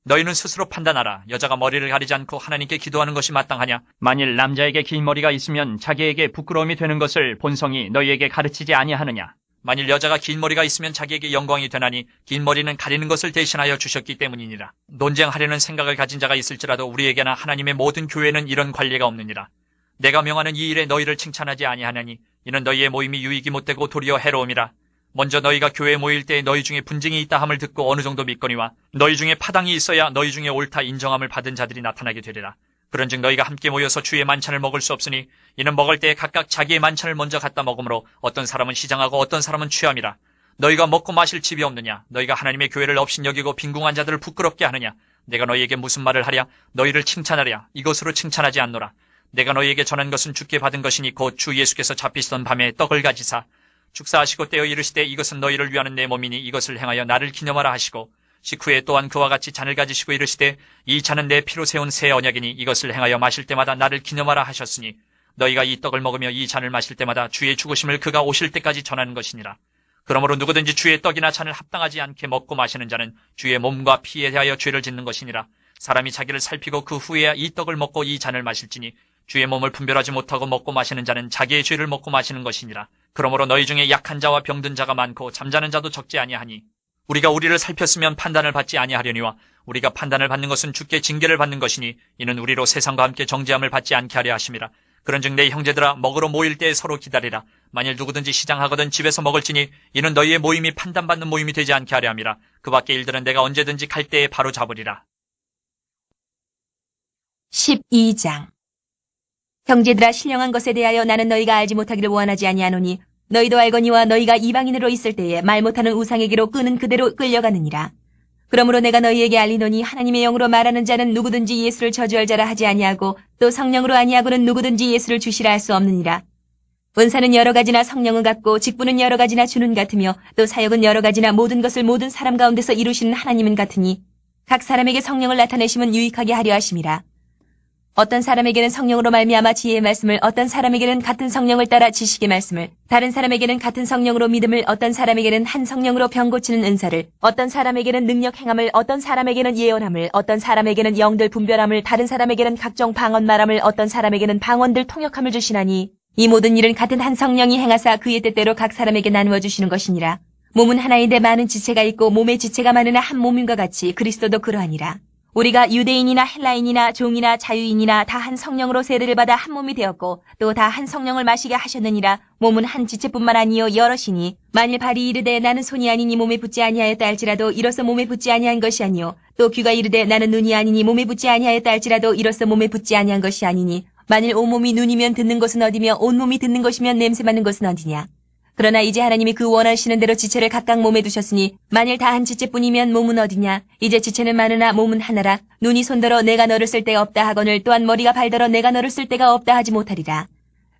너희는 스스로 판단하라. 여자가 머리를 가리지 않고 하나님께 기도하는 것이 마땅하냐? 만일 남자에게 긴 머리가 있으면 자기에게 부끄러움이 되는 것을 본성이 너희에게 가르치지 아니하느냐? 만일 여자가 긴 머리가 있으면 자기에게 영광이 되나니 긴 머리는 가리는 것을 대신하여 주셨기 때문이니라. 논쟁하려는 생각을 가진 자가 있을지라도 우리에게나 하나님의 모든 교회는 이런 관례가 없느니라. 내가 명하는 이 일에 너희를 칭찬하지 아니하나니 이는 너희의 모임이 유익이 못되고 도리어 해로움이라. 먼저 너희가 교회에 모일 때에 너희 중에 분쟁이 있다 함을 듣고 어느 정도 믿거니와 너희 중에 파당이 있어야 너희 중에 옳다 인정함을 받은 자들이 나타나게 되리라. 그런즉 너희가 함께 모여서 주의 만찬을 먹을 수 없으니 이는 먹을 때에 각각 자기의 만찬을 먼저 갖다 먹으므로 어떤 사람은 시장하고 어떤 사람은 취함이라. 너희가 먹고 마실 집이 없느냐? 너희가 하나님의 교회를 업신여기고 빈궁한 자들을 부끄럽게 하느냐? 내가 너희에게 무슨 말을 하랴? 너희를 칭찬하랴? 이것으로 칭찬하지 않노라. 내가 너희에게 전한 것은 주께 받은 것이니 곧 주 예수께서 잡히시던 밤에 떡을 가지사 축사하시고 떼어 이르시되 이것은 너희를 위하는 내 몸이니 이것을 행하여 나를 기념하라 하시고 식후에 또한 그와 같이 잔을 가지시고 이르시되 이 잔은 내 피로 세운 새 언약이니 이것을 행하여 마실 때마다 나를 기념하라 하셨으니 너희가 이 떡을 먹으며 이 잔을 마실 때마다 주의 죽으심을 그가 오실 때까지 전하는 것이니라. 그러므로 누구든지 주의 떡이나 잔을 합당하지 않게 먹고 마시는 자는 주의 몸과 피에 대하여 죄를 짓는 것이니라. 사람이 자기를 살피고 그 후에야 이 떡을 먹고 이 잔을 마실지니 주의 몸을 분별하지 못하고 먹고 마시는 자는 자기의 죄를 먹고 마시는 것이니라. 그러므로 너희 중에 약한 자와 병든 자가 많고 잠자는 자도 적지 아니하니 우리가 우리를 살폈으면 판단을 받지 아니하려니와 우리가 판단을 받는 것은 주께 징계를 받는 것이니 이는 우리로 세상과 함께 정죄함을 받지 않게 하려 하심이라. 그런즉 내 형제들아 먹으러 모일 때에 서로 기다리라. 만일 누구든지 시장하거든 집에서 먹을지니 이는 너희의 모임이 판단받는 모임이 되지 않게 하려 함이라. 그 밖의 일들은 내가 언제든지 갈 때에 바로 잡으리라. 12장. 형제들아 신령한 것에 대하여 나는 너희가 알지 못하기를 원하지 아니하노니 너희도 알거니와 너희가 이방인으로 있을 때에 말 못하는 우상에게로 끄는 그대로 끌려가느니라. 그러므로 내가 너희에게 알리노니 하나님의 영으로 말하는 자는 누구든지 예수를 저주할 자라 하지 아니하고 또 성령으로 아니하고는 누구든지 예수를 주시라 할 수 없느니라. 은사는 여러 가지나 성령은 같고 직분은 여러 가지나 주는 같으며 또 사역은 여러 가지나 모든 것을 모든 사람 가운데서 이루시는 하나님은 같으니 각 사람에게 성령을 나타내심은 유익하게 하려 하심이라. 어떤 사람에게는 성령으로 말미암아 지혜의 말씀을, 어떤 사람에게는 같은 성령을 따라 지식의 말씀을, 다른 사람에게는 같은 성령으로 믿음을, 어떤 사람에게는 한 성령으로 병 고치는 은사를, 어떤 사람에게는 능력 행함을, 어떤 사람에게는 예언함을, 어떤 사람에게는 영들 분별함을, 다른 사람에게는 각종 방언 말함을, 어떤 사람에게는 방언들 통역함을 주시나니 이 모든 일은 같은 한 성령이 행하사 그의 뜻대로 각 사람에게 나누어 주시는 것이니라. 몸은 하나인데 많은 지체가 있고 몸의 지체가 많으나 한 몸인과 같이 그리스도도 그러하니라. 우리가 유대인이나 헬라인이나 종이나 자유인이나 다 한 성령으로 세례를 받아 한 몸이 되었고 또 다 한 성령을 마시게 하셨느니라. 몸은 한 지체뿐만 아니요 여럿이니 만일 발이 이르되 나는 손이 아니니 몸에 붙지 아니하였다 할지라도 이로써 몸에 붙지 아니한 것이 아니요 또 귀가 이르되 나는 눈이 아니니 몸에 붙지 아니하였다 할지라도 이로써 몸에 붙지 아니한 것이 아니니 만일 온몸이 눈이면 듣는 것은 어디며 온몸이 듣는 것이면 냄새 맡는 것은 어디냐. 그러나 이제 하나님이 그 원하시는 대로 지체를 각각 몸에 두셨으니 만일 다 한 지체뿐이면 몸은 어디냐. 이제 지체는 많으나 몸은 하나라. 눈이 손더러 내가 너를 쓸 데가 없다 하거늘 또한 머리가 발더러 내가 너를 쓸 데가 없다 하지 못하리라.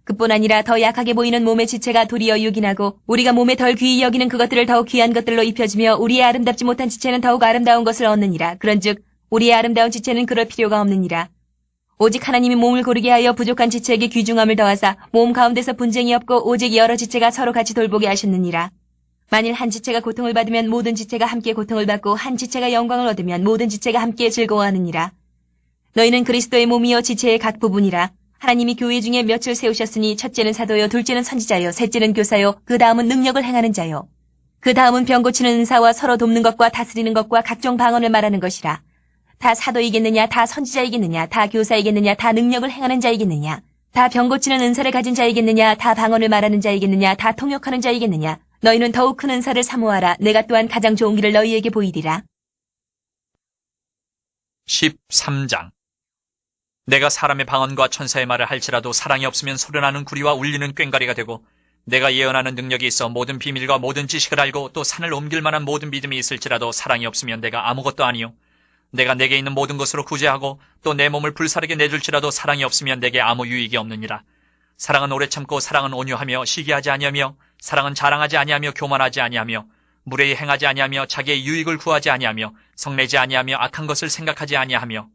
그뿐 아니라 더 약하게 보이는 몸의 지체가 도리어 유긴하고 우리가 몸에 덜 귀히 여기는 그것들을 더욱 귀한 것들로 입혀주며 우리의 아름답지 못한 지체는 더욱 아름다운 것을 얻느니라. 그런즉 우리의 아름다운 지체는 그럴 필요가 없느니라. 오직 하나님이 몸을 고르게 하여 부족한 지체에게 귀중함을 더하사 몸 가운데서 분쟁이 없고 오직 여러 지체가 서로 같이 돌보게 하셨느니라. 만일 한 지체가 고통을 받으면 모든 지체가 함께 고통을 받고 한 지체가 영광을 얻으면 모든 지체가 함께 즐거워하느니라. 너희는 그리스도의 몸이요 지체의 각 부분이라. 하나님이 교회 중에 몇을 세우셨으니 첫째는 사도요 둘째는 선지자요 셋째는 교사요 그 다음은 능력을 행하는 자요 그 다음은 병 고치는 은사와 서로 돕는 것과 다스리는 것과 각종 방언을 말하는 것이라. 다 사도이겠느냐, 다 선지자이겠느냐, 다 교사이겠느냐, 다 능력을 행하는 자이겠느냐, 다 병 고치는 은사를 가진 자이겠느냐, 다 방언을 말하는 자이겠느냐, 다 통역하는 자이겠느냐. 너희는 더욱 큰 은사를 사모하라. 내가 또한 가장 좋은 길을 너희에게 보이리라. 13장. 내가 사람의 방언과 천사의 말을 할지라도 사랑이 없으면 소려나는 구리와 울리는 꽹과리가 되고 내가 예언하는 능력이 있어 모든 비밀과 모든 지식을 알고 또 산을 옮길 만한 모든 믿음이 있을지라도 사랑이 없으면 내가 아무것도 아니요 내가 내게 있는 모든 것으로 구제하고 또 내 몸을 불사르게 내줄지라도 사랑이 없으면 내게 아무 유익이 없느니라. 사랑은 오래 참고 사랑은 온유하며 시기하지 아니하며 사랑은 자랑하지 아니하며 교만하지 아니하며 무례히 행하지 아니하며 자기의 유익을 구하지 아니하며 성내지 아니하며 악한 것을 생각하지 아니하며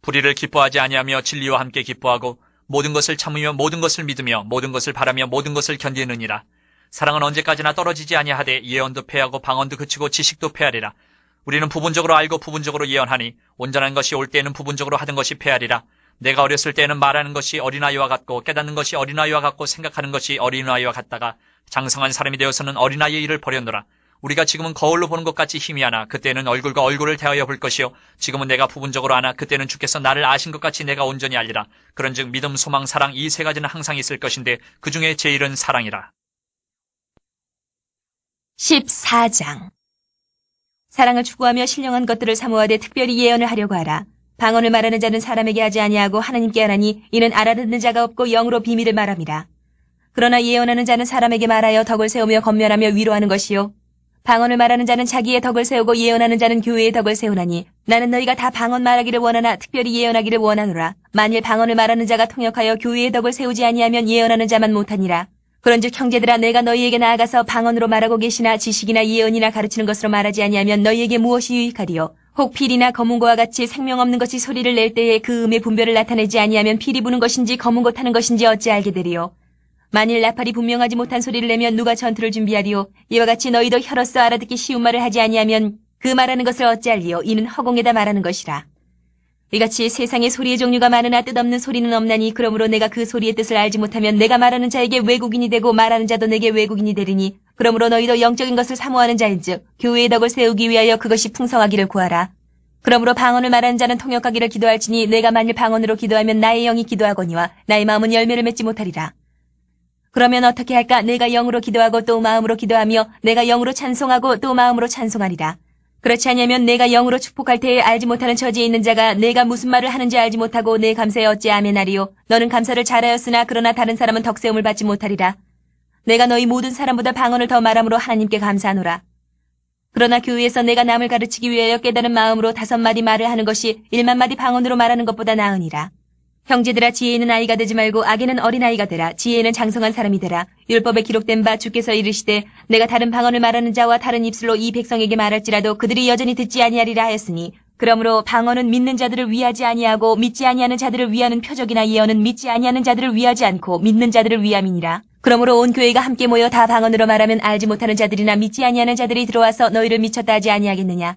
불의를 기뻐하지 아니하며 진리와 함께 기뻐하고 모든 것을 참으며 모든 것을 믿으며 모든 것을 바라며 모든 것을 견디느니라. 사랑은 언제까지나 떨어지지 아니하되 예언도 패하고 방언도 그치고 지식도 패하리라. 우리는 부분적으로 알고 부분적으로 예언하니 온전한 것이 올 때에는 부분적으로 하던 것이 패하리라. 내가 어렸을 때에는 말하는 것이 어린아이와 같고 깨닫는 것이 어린아이와 같고 생각하는 것이 어린아이와 같다가 장성한 사람이 되어서는 어린아이의 일을 버렸노라. 우리가 지금은 거울로 보는 것 같이 힘이 하나 그때는 얼굴과 얼굴을 대하여 볼 것이요 지금은 내가 부분적으로 아나 그때는 주께서 나를 아신 것 같이 내가 온전히 알리라. 그런즉 믿음, 소망, 사랑 이 세 가지는 항상 있을 것인데 그 중에 제일은 사랑이라. 14장. 사랑을 추구하며 신령한 것들을 사모하되 특별히 예언을 하려고 하라. 방언을 말하는 자는 사람에게 하지 아니하고 하나님께 하나니 이는 알아듣는 자가 없고 영으로 비밀을 말함이라. 그러나 예언하는 자는 사람에게 말하여 덕을 세우며 건면하며 위로하는 것이요 방언을 말하는 자는 자기의 덕을 세우고 예언하는 자는 교회의 덕을 세우나니 나는 너희가 다 방언 말하기를 원하나 특별히 예언하기를 원하노라. 만일 방언을 말하는 자가 통역하여 교회의 덕을 세우지 아니하면 예언하는 자만 못하니라. 그런즉 형제들아 내가 너희에게 나아가서 방언으로 말하고 계시나 지식이나 예언이나 가르치는 것으로 말하지 아니하면 너희에게 무엇이 유익하리요. 혹 필이나 검은고와 같이 생명 없는 것이 소리를 낼 때에 그 음의 분별을 나타내지 아니하면 필이 부는 것인지 검은고 타는 것인지 어찌 알게 되리요. 만일 나팔이 분명하지 못한 소리를 내면 누가 전투를 준비하리요. 이와 같이 너희도 혀로서 알아듣기 쉬운 말을 하지 아니하면 그 말하는 것을 어찌 알리요. 이는 허공에다 말하는 것이라. 이같이 세상에 소리의 종류가 많으나 뜻없는 소리는 없나니 그러므로 내가 그 소리의 뜻을 알지 못하면 내가 말하는 자에게 외국인이 되고 말하는 자도 내게 외국인이 되리니 그러므로 너희도 영적인 것을 사모하는 자인즉 교회의 덕을 세우기 위하여 그것이 풍성하기를 구하라. 그러므로 방언을 말하는 자는 통역하기를 기도할지니 내가 만일 방언으로 기도하면 나의 영이 기도하거니와 나의 마음은 열매를 맺지 못하리라. 그러면 어떻게 할까? 내가 영으로 기도하고 또 마음으로 기도하며 내가 영으로 찬송하고 또 마음으로 찬송하리라. 그렇지 않으면 내가 영으로 축복할 때에 알지 못하는 처지에 있는 자가 내가 무슨 말을 하는지 알지 못하고 내 감사에 어찌 아멘하리요. 너는 감사를 잘하였으나 그러나 다른 사람은 덕세움을 받지 못하리라. 내가 너희 모든 사람보다 방언을 더 말함으로 하나님께 감사하노라. 그러나 교회에서 내가 남을 가르치기 위하여 깨달은 마음으로 5마디 말을 하는 것이 1만 마디 방언으로 말하는 것보다 나으니라. 형제들아, 지혜 있는 아이가 되지 말고 악에는 어린아이가 되라. 지혜는 장성한 사람이 되라. 율법에 기록된 바 주께서 이르시되 내가 다른 방언을 말하는 자와 다른 입술로 이 백성에게 말할지라도 그들이 여전히 듣지 아니하리라 하였으니, 그러므로 방언은 믿는 자들을 위하지 아니하고 믿지 아니하는 자들을 위하는 표적이나 예언은 믿지 아니하는 자들을 위하지 않고 믿는 자들을 위함이니라. 그러므로 온 교회가 함께 모여 다 방언으로 말하면 알지 못하는 자들이나 믿지 아니하는 자들이 들어와서 너희를 미쳤다 하지 아니하겠느냐.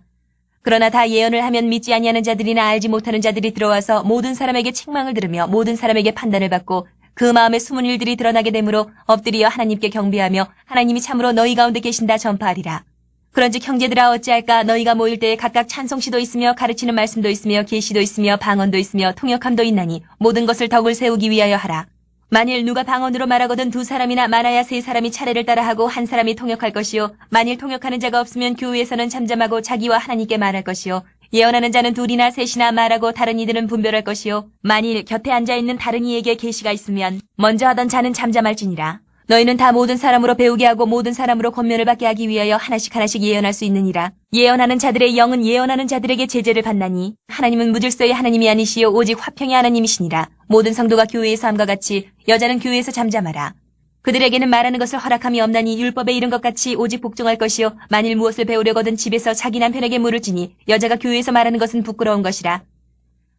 그러나 다 예언을 하면 믿지 아니하는 자들이나 알지 못하는 자들이 들어와서 모든 사람에게 책망을 들으며 모든 사람에게 판단을 받고 그 마음에 숨은 일들이 드러나게 되므로 엎드리어 하나님께 경배하며 하나님이 참으로 너희 가운데 계신다 전파하리라. 그런즉 형제들아, 어찌할까? 너희가 모일 때에 각각 찬송시도 있으며 가르치는 말씀도 있으며 계시도 있으며 방언도 있으며 통역함도 있나니 모든 것을 덕을 세우기 위하여 하라. 만일 누가 방언으로 말하거든 2사람이나 많아야 3사람이 차례를 따라하고 1사람이 통역할 것이요, 만일 통역하는 자가 없으면 교회에서는 잠잠하고 자기와 하나님께 말할 것이요, 예언하는 자는 2이나 3이나 말하고 다른 이들은 분별할 것이요, 만일 곁에 앉아있는 다른 이에게 계시가 있으면 먼저 하던 자는 잠잠할지니라. 너희는 다 모든 사람으로 배우게 하고 모든 사람으로 권면을 받게 하기 위하여 하나씩 하나씩 예언할 수 있느니라. 예언하는 자들의 영은 예언하는 자들에게 제재를 받나니 하나님은 무질서의 하나님이 아니시요 오직 화평의 하나님이시니라. 모든 성도가 교회에서 함과 같이 여자는 교회에서 잠잠하라. 그들에게는 말하는 것을 허락함이 없나니 율법에 이른 것 같이 오직 복종할 것이요, 만일 무엇을 배우려거든 집에서 자기 남편에게 물을지니 여자가 교회에서 말하는 것은 부끄러운 것이라.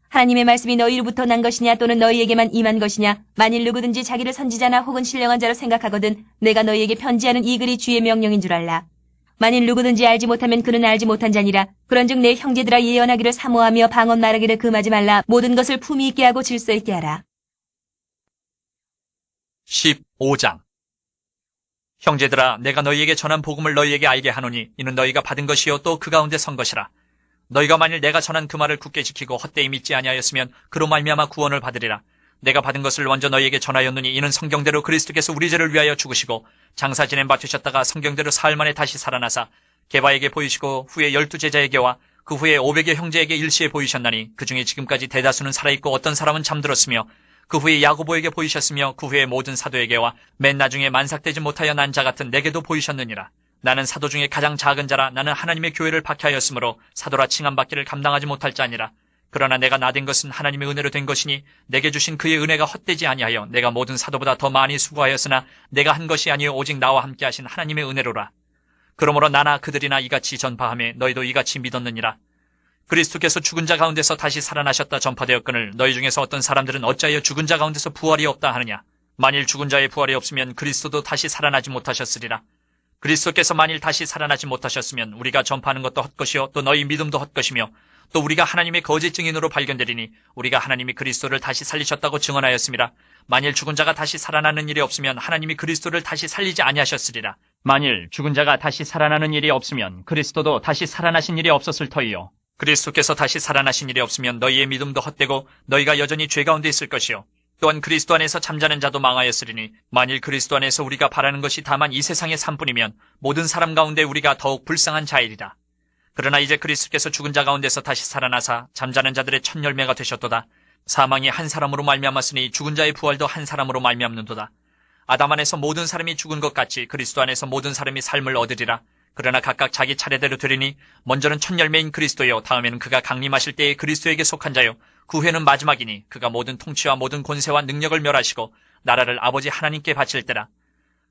하나님의 말씀이 너희로부터 난 것이냐 또는 너희에게만 임한 것이냐. 만일 누구든지 자기를 선지자나 혹은 신령한 자로 생각하거든 내가 너희에게 편지하는 이 글이 주의 명령인 줄 알라. 만일 누구든지 알지 못하면 그는 알지 못한 자니라. 그런즉 내 형제들아, 예언하기를 사모하며 방언 말하기를 금하지 말라. 모든 것을 품위 있게 하고 질서 있게 하라. 15장. 형제들아, 내가 너희에게 전한 복음을 너희에게 알게 하노니 이는 너희가 받은 것이요 또 그 가운데 선 것이라. 너희가 만일 내가 전한 그 말을 굳게 지키고 헛되이 믿지 아니하였으면 그로 말미암아 구원을 받으리라. 내가 받은 것을 먼저 너희에게 전하였느니 이는 성경대로 그리스도께서 우리 죄를 위하여 죽으시고 장사 지낸 바 되셨다가 성경대로 사흘 만에 다시 살아나사 게바에게 보이시고 후에 12제자에게와 그 후에 500여 형제에게 일시에 보이셨나니 그 중에 지금까지 대다수는 살아있고 어떤 사람은 잠들었으며 그 후에 야고보에게 보이셨으며 그 후에 모든 사도에게와 맨 나중에 만삭되지 못하여 난 자 같은 내게도 보이셨느니라. 나는 사도 중에 가장 작은 자라. 나는 하나님의 교회를 박해하였으므로 사도라 칭함받기를 감당하지 못할 자니라. 그러나 내가 나된 것은 하나님의 은혜로 된 것이니 내게 주신 그의 은혜가 헛되지 아니하여 내가 모든 사도보다 더 많이 수고하였으나 내가 한 것이 아니요 오직 나와 함께 하신 하나님의 은혜로라. 그러므로 나나 그들이나 이같이 전파하며 너희도 이같이 믿었느니라. 그리스도께서 죽은 자 가운데서 다시 살아나셨다 전파되었거늘 너희 중에서 어떤 사람들은 어찌하여 죽은 자 가운데서 부활이 없다 하느냐. 만일 죽은 자의 부활이 없으면 그리스도도 다시 살아나지 못하셨으리라. 그리스도께서 만일 다시 살아나지 못하셨으면 우리가 전파하는 것도 헛것이요 또 너희 믿음도 헛것이며 또 우리가 하나님의 거짓 증인으로 발견되리니 우리가 하나님이 그리스도를 다시 살리셨다고 증언하였습니다. 만일 죽은 자가 다시 살아나는 일이 없으면 하나님이 그리스도를 다시 살리지 아니하셨으리라. 만일 죽은 자가 다시 살아나는 일이 없으면 그리스도도 다시 살아나신 일이 없었을 터이요. 그리스도께서 다시 살아나신 일이 없으면 너희의 믿음도 헛되고 너희가 여전히 죄 가운데 있을 것이요. 또한 그리스도 안에서 잠자는 자도 망하였으리니 만일 그리스도 안에서 우리가 바라는 것이 다만 이 세상의 삶뿐이면 모든 사람 가운데 우리가 더욱 불쌍한 자이리라. 그러나 이제 그리스도께서 죽은 자 가운데서 다시 살아나사 잠자는 자들의 첫 열매가 되셨도다. 사망이 한 사람으로 말미암았으니 죽은 자의 부활도 한 사람으로 말미암는도다. 아담 안에서 모든 사람이 죽은 것 같이 그리스도 안에서 모든 사람이 삶을 얻으리라. 그러나 각각 자기 차례대로 되리니 먼저는 첫 열매인 그리스도요 다음에는 그가 강림하실 때에 그리스도에게 속한 자요 그 후에는 마지막이니 그가 모든 통치와 모든 권세와 능력을 멸하시고 나라를 아버지 하나님께 바칠 때라.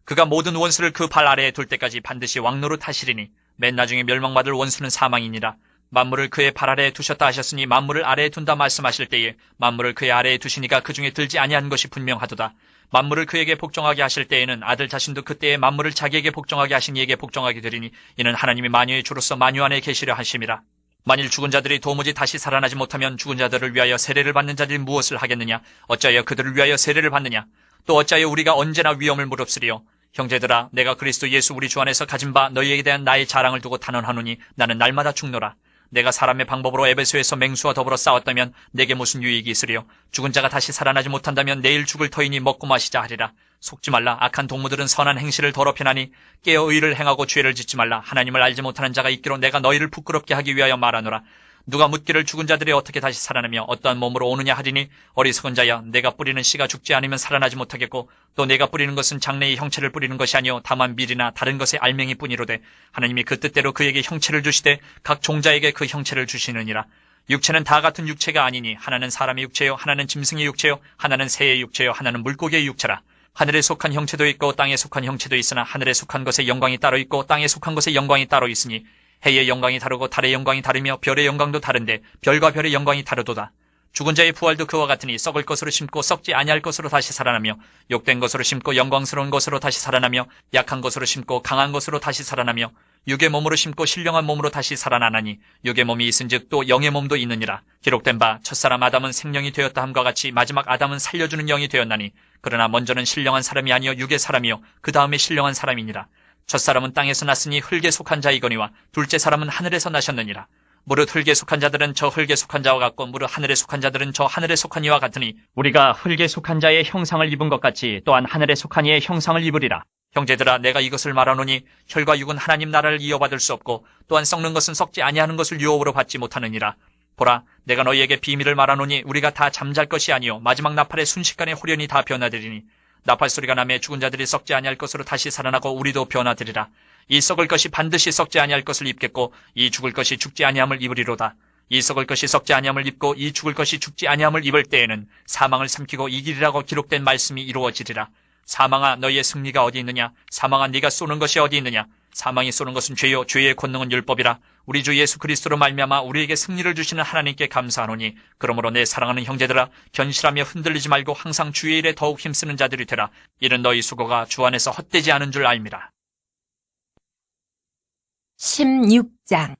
그가 모든 원수를 그 발 아래에 둘 때까지 반드시 왕노로 타시리니 맨 나중에 멸망받을 원수는 사망이니라. 만물을 그의 발 아래에 두셨다 하셨으니 만물을 아래에 둔다 말씀하실 때에 만물을 그의 아래에 두시니까 그 중에 들지 아니한 것이 분명하도다. 만물을 그에게 복종하게 하실 때에는 아들 자신도 그때에 만물을 자기에게 복종하게 하신 이에게 복종하게 되리니 이는 하나님이 만유의 주로서 만유 안에 계시려 하심이라. 만일 죽은 자들이 도무지 다시 살아나지 못하면 죽은 자들을 위하여 세례를 받는 자들이 무엇을 하겠느냐? 어찌하여 그들을 위하여 세례를 받느냐? 또 어찌하여 우리가 언제나 위험을 무릅쓰리요? 형제들아, 내가 그리스도 예수 우리 주 안에서 가진 바 너희에게 대한 나의 자랑을 두고 단언하노니 나는 날마다 죽노라. 내가 사람의 방법으로 에베소에서 맹수와 더불어 싸웠다면 내게 무슨 유익이 있으리요? 죽은 자가 다시 살아나지 못한다면 내일 죽을 터이니 먹고 마시자 하리라. 속지 말라. 악한 동무들은 선한 행실을 더럽히나니 깨어 의를 행하고 죄를 짓지 말라. 하나님을 알지 못하는 자가 있기로 내가 너희를 부끄럽게 하기 위하여 말하노라. 누가 묻기를 죽은 자들이 어떻게 다시 살아나며 어떠한 몸으로 오느냐 하리니 어리석은 자야 내가 뿌리는 씨가 죽지 않으면 살아나지 못하겠고 또 내가 뿌리는 것은 장래의 형체를 뿌리는 것이 아니요 다만 밀이나 다른 것의 알맹이뿐이로되 하나님이 그 뜻대로 그에게 형체를 주시되 각 종자에게 그 형체를 주시느니라. 육체는 다 같은 육체가 아니니 하나는 사람의 육체요 하나는 짐승의 육체요 하나는 새의 육체요 하나는 물고기의 육체라. 하늘에 속한 형체도 있고 땅에 속한 형체도 있으나 하늘에 속한 것의 영광이 따로 있고 땅에 속한 것의 영광이 따로 있으니 해의 영광이 다르고 달의 영광이 다르며 별의 영광도 다른데 별과 별의 영광이 다르도다. 죽은 자의 부활도 그와 같으니 썩을 것으로 심고 썩지 아니할 것으로 다시 살아나며 욕된 것으로 심고 영광스러운 것으로 다시 살아나며 약한 것으로 심고 강한 것으로 다시 살아나며 육의 몸으로 심고 신령한 몸으로 다시 살아나나니 육의 몸이 있은즉 또 영의 몸도 있느니라. 기록된 바 첫사람 아담은 생령이 되었다 함과 같이 마지막 아담은 살려주는 영이 되었나니 그러나 먼저는 신령한 사람이 아니요 육의 사람이요 그 다음에 신령한 사람이니라. 첫사람은 땅에서 났으니 흙에 속한 자이거니와 둘째 사람은 하늘에서 나셨느니라. 무릇 흙에 속한 자들은 저 흙에 속한 자와 같고 무릇 하늘에 속한 자들은 저 하늘에 속한 이와 같으니 우리가 흙에 속한 자의 형상을 입은 것 같이 또한 하늘에 속한 이의 형상을 입으리라. 형제들아 내가 이것을 말하노니 혈과 육은 하나님 나라를 이어받을 수 없고 또한 썩는 것은 썩지 아니하는 것을 유업으로 받지 못하느니라. 보라 내가 너희에게 비밀을 말하노니 우리가 다 잠잘 것이 아니요 마지막 나팔의 순식간에 홀연히 다 변화되리니 나팔 소리가 나매 죽은 자들이 썩지 아니할 것으로 다시 살아나고 우리도 변화되리라. 이 썩을 것이 반드시 썩지 아니할 것을 입겠고 이 죽을 것이 죽지 아니함을 입으리로다. 이 썩을 것이 썩지 아니함을 입고 이 죽을 것이 죽지 아니함을 입을 때에는 사망을 삼키고 이기리라고 기록된 말씀이 이루어지리라. 사망아 너희의 승리가 어디 있느냐? 사망아 네가 쏘는 것이 어디 있느냐? 사망이 쏘는 것은 죄요 죄의 권능은 율법이라. 우리 주 예수 그리스도로 말미암아 우리에게 승리를 주시는 하나님께 감사하노니 그러므로 내 사랑하는 형제들아 견실하며 흔들리지 말고 항상 주의 일에 더욱 힘쓰는 자들이 되라. 이는 너희 수고가 주 안에서 헛되지 않은 줄 알미라. 16장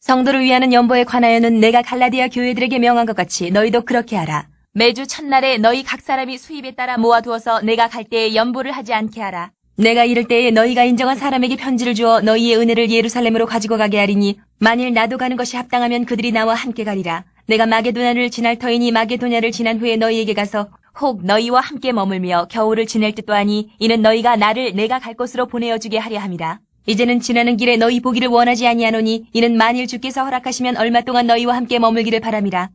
성도를 위하는 연보에 관하여는 내가 갈라디아 교회들에게 명한 것 같이 너희도 그렇게 하라. 매주 첫날에 너희 각 사람이 수입에 따라 모아두어서 내가 갈 때에 연보를 하지 않게 하라. 내가 이를 때에 너희가 인정한 사람에게 편지를 주어 너희의 은혜를 예루살렘으로 가지고 가게 하리니 만일 나도 가는 것이 합당하면 그들이 나와 함께 가리라. 내가 마게도냐를 지날 터이니 마게도냐를 지난 후에 너희에게 가서 혹 너희와 함께 머물며 겨울을 지낼 듯도 하니 이는 너희가 나를 내가 갈 곳으로 보내어주게 하려 함이라. 이제는 지나는 길에 너희 보기를 원하지 아니하노니 이는 만일 주께서 허락하시면 얼마 동안 너희와 함께 머물기를 바람이라.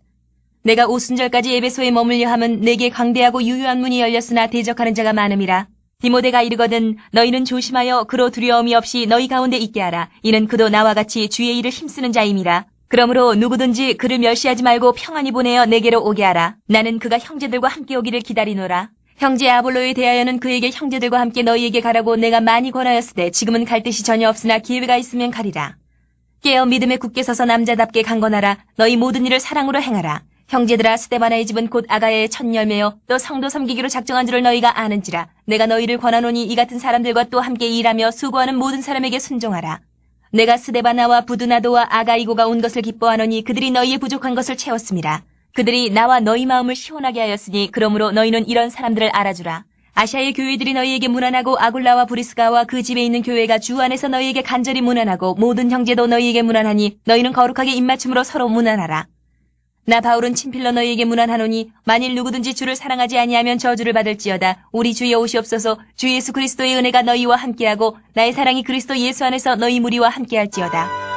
내가 오순절까지 에베소에 머물려 함은 내게 광대하고 유효한 문이 열렸으나 대적하는 자가 많음이라. 디모데가 이르거든 너희는 조심하여 그로 두려움이 없이 너희 가운데 있게 하라. 이는 그도 나와 같이 주의 일을 힘쓰는 자임이라. 그러므로 누구든지 그를 멸시하지 말고 평안히 보내어 내게로 오게 하라. 나는 그가 형제들과 함께 오기를 기다리노라. 형제 아볼로에 대하여는 그에게 형제들과 함께 너희에게 가라고 내가 많이 권하였으되 지금은 갈 뜻이 전혀 없으나 기회가 있으면 가리라. 깨어 믿음에 굳게 서서 남자답게 강건하라. 너희 모든 일을 사랑으로 행하라. 형제들아 스데바나의 집은 곧 아가야의 첫 열매요 또 성도 섬기기로 작정한 줄을 너희가 아는지라. 내가 너희를 권하노니 이 같은 사람들과 또 함께 일하며 수고하는 모든 사람에게 순종하라. 내가 스데바나와 부두나도와 아가이고가 온 것을 기뻐하노니 그들이 너희의 부족한 것을 채웠음이라. 그들이 나와 너희 마음을 시원하게 하였으니 그러므로 너희는 이런 사람들을 알아주라. 아시아의 교회들이 너희에게 문안하고 아굴라와 브리스가와 그 집에 있는 교회가 주 안에서 너희에게 간절히 문안하고 모든 형제도 너희에게 문안하니 너희는 거룩하게 입맞춤으로 서로 문안하라. 나 바울은 친필로 너희에게 문안하노니 만일 누구든지 주를 사랑하지 아니하면 저주를 받을지어다. 우리 주여 오시옵소서. 주 예수 그리스도의 은혜가 너희와 함께하고 나의 사랑이 그리스도 예수 안에서 너희 무리와 함께할지어다.